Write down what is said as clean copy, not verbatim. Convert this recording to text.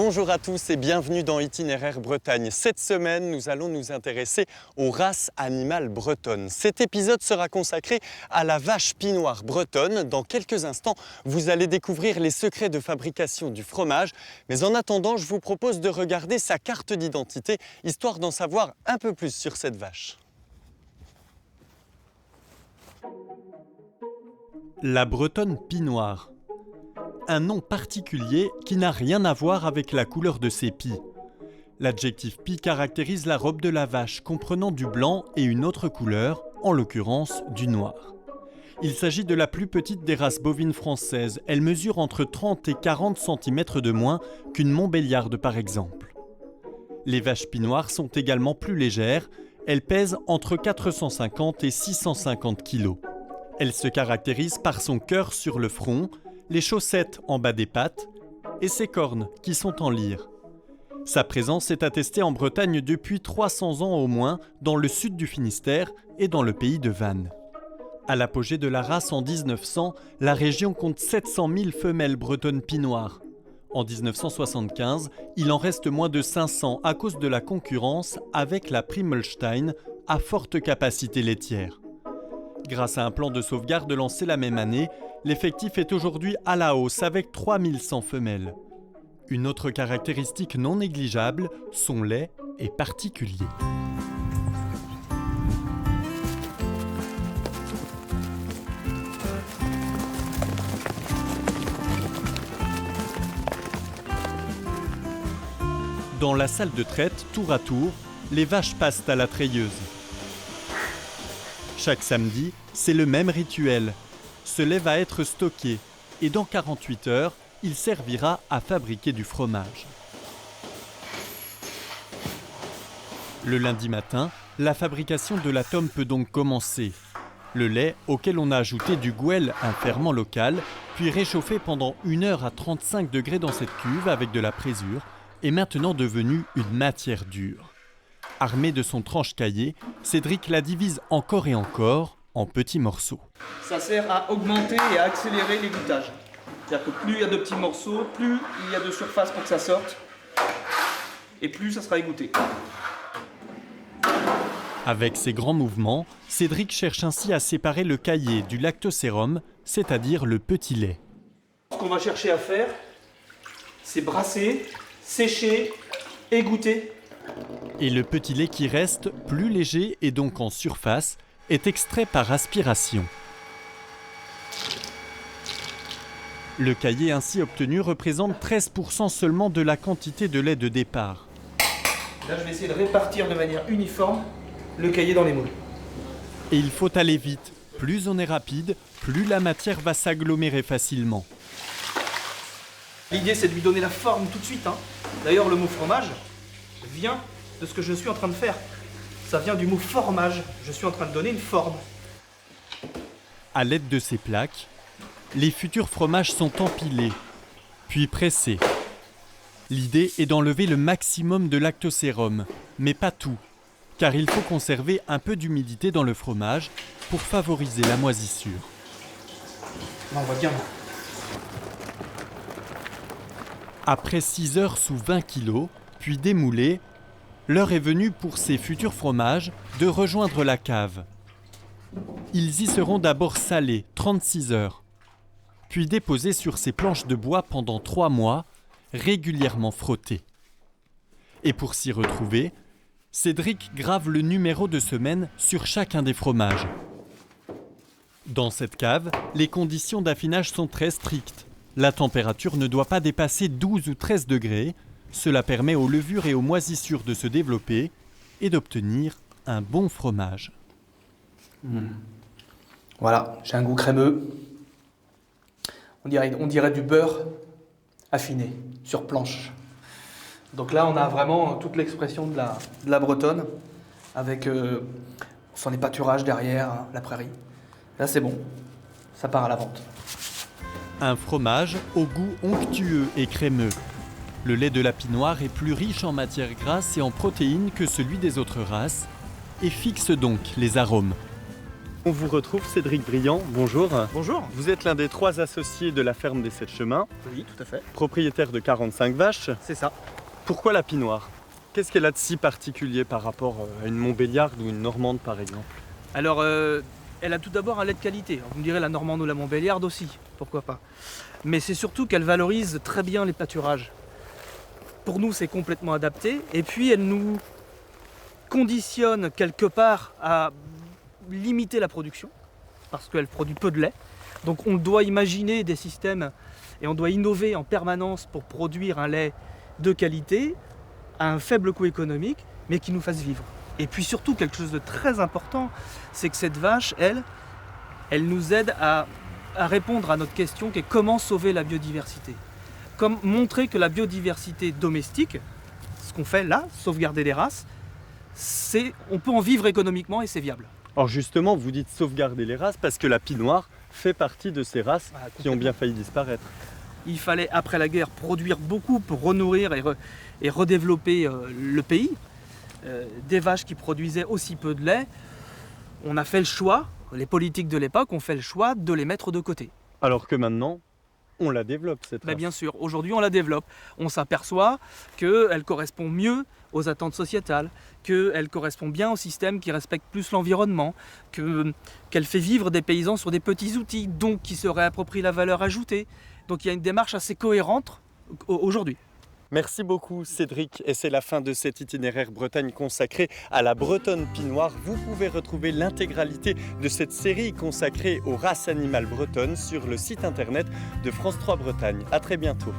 Bonjour à tous et bienvenue dans Itinéraire Bretagne. Cette semaine, nous allons nous intéresser aux races animales bretonnes. Cet épisode sera consacré à la vache pinoire bretonne. Dans quelques instants, vous allez découvrir les secrets de fabrication du fromage. Mais en attendant, je vous propose de regarder sa carte d'identité, histoire d'en savoir un peu plus sur cette vache. La bretonne pinoire. Un nom particulier qui n'a rien à voir avec la couleur de ses pies. L'adjectif pie caractérise la robe de la vache, comprenant du blanc et une autre couleur, en l'occurrence du noir. Il s'agit de la plus petite des races bovines françaises. Elle mesure entre 30 et 40 cm de moins qu'une Montbéliarde par exemple. Les vaches pinoires sont également plus légères. Elles pèsent entre 450 et 650 kg. Elle se caractérise par son cœur sur le front, les chaussettes en bas des pattes et ses cornes qui sont en lyre. Sa présence est attestée en Bretagne depuis 300 ans au moins, dans le sud du Finistère et dans le pays de Vannes. À l'apogée de la race en 1900, la région compte 700 000 femelles bretonnes pinoires. En 1975, il en reste moins de 500 à cause de la concurrence avec la Primmelstein à forte capacité laitière. Grâce à un plan de sauvegarde lancé la même année, l'effectif est aujourd'hui à la hausse avec 3100 femelles. Une autre caractéristique non négligeable, son lait est particulier. Dans la salle de traite, tour à tour, les vaches passent à la treilleuse. Chaque samedi, c'est le même rituel. Ce lait va être stocké et dans 48 heures, il servira à fabriquer du fromage. Le lundi matin, la fabrication de la tome peut donc commencer. Le lait, auquel on a ajouté du gouel, un ferment local, puis réchauffé pendant 1 heure à 35 degrés dans cette cuve avec de la présure, est maintenant devenu une matière dure. Armé de son tranche-caillé, Cédric la divise encore et encore en petits morceaux. Ça sert à augmenter et à accélérer l'égouttage. C'est-à-dire que plus il y a de petits morceaux, plus il y a de surface pour que ça sorte, et plus ça sera égoutté. Avec ses grands mouvements, Cédric cherche ainsi à séparer le caillé du lactosérum, c'est-à-dire le petit lait. Ce qu'on va chercher à faire, c'est brasser, sécher, égoutter. Et le petit lait qui reste, plus léger et donc en surface, est extrait par aspiration. Le caillé ainsi obtenu représente 13% seulement de la quantité de lait de départ. Là, je vais essayer de répartir de manière uniforme le caillé dans les moules. Et il faut aller vite. Plus on est rapide, plus la matière va s'agglomérer facilement. L'idée, c'est de lui donner la forme tout de suite. D'ailleurs, le mot fromage vient de ce que je suis en train de faire. Ça vient du mot formage. Je suis en train de donner une forme. À l'aide de ces plaques, les futurs fromages sont empilés, puis pressés. L'idée est d'enlever le maximum de lactosérum, mais pas tout, car il faut conserver un peu d'humidité dans le fromage pour favoriser la moisissure. Là, on voit bien. Après 6 heures sous 20 kg, puis démoulés, l'heure est venue pour ces futurs fromages de rejoindre la cave. Ils y seront d'abord salés, 36 heures, puis déposés sur ces planches de bois pendant 3 mois, régulièrement frottés. Et pour s'y retrouver, Cédric grave le numéro de semaine sur chacun des fromages. Dans cette cave, les conditions d'affinage sont très strictes. La température ne doit pas dépasser 12 ou 13 degrés. Cela permet aux levures et aux moisissures de se développer et d'obtenir un bon fromage. Voilà, j'ai un goût crémeux. On dirait du beurre affiné sur planche. Donc là, on a vraiment toute l'expression de la bretonne avec son épâturage derrière, la prairie. Là, c'est bon. Ça part à la vente. Un fromage au goût onctueux et crémeux. Le lait de la pinoire est plus riche en matières grasses et en protéines que celui des autres races et fixe donc les arômes. On vous retrouve, Cédric Briand, bonjour. Bonjour. Vous êtes l'un des 3 associés de la ferme des 7 chemins, Oui, tout à fait. propriétaire de 45 vaches. C'est ça. Pourquoi la Pinoire? Qu'est-ce qu'elle a de si particulier par rapport à une Montbéliarde ou une Normande par exemple? Alors, elle a tout d'abord un lait de qualité. Vous me direz la Normande ou la Montbéliarde aussi, pourquoi pas. Mais c'est surtout qu'elle valorise très bien les pâturages. Pour nous, c'est complètement adapté. Et puis, elle nous conditionne quelque part à limiter la production, parce qu'elle produit peu de lait. Donc on doit imaginer des systèmes et on doit innover en permanence pour produire un lait de qualité, à un faible coût économique, mais qui nous fasse vivre. Et puis surtout, quelque chose de très important, c'est que cette vache, elle nous aide à répondre à notre question qui est comment sauver la biodiversité. Comme montrer que la biodiversité domestique, ce qu'on fait là, sauvegarder les races, on peut en vivre économiquement et c'est viable. Alors justement, vous dites sauvegarder les races parce que la Pinoire fait partie de ces races qui ont bien failli disparaître. Il fallait, après la guerre, produire beaucoup pour renourrir et redévelopper le pays. Des vaches qui produisaient aussi peu de lait, on a fait le choix, les politiques de l'époque ont fait le choix de les mettre de côté. Alors que maintenant, on la développe cette race. Bien sûr, aujourd'hui on la développe. On s'aperçoit qu'elle correspond mieux aux attentes sociétales, qu'elle correspond bien au système qui respecte plus l'environnement, qu'elle fait vivre des paysans sur des petits outils, donc qui se réapproprient la valeur ajoutée. Donc il y a une démarche assez cohérente aujourd'hui. Merci beaucoup Cédric, et c'est la fin de cet itinéraire Bretagne consacré à la bretonne pinoire. Vous pouvez retrouver l'intégralité de cette série consacrée aux races animales bretonnes sur le site internet de France 3 Bretagne. À très bientôt.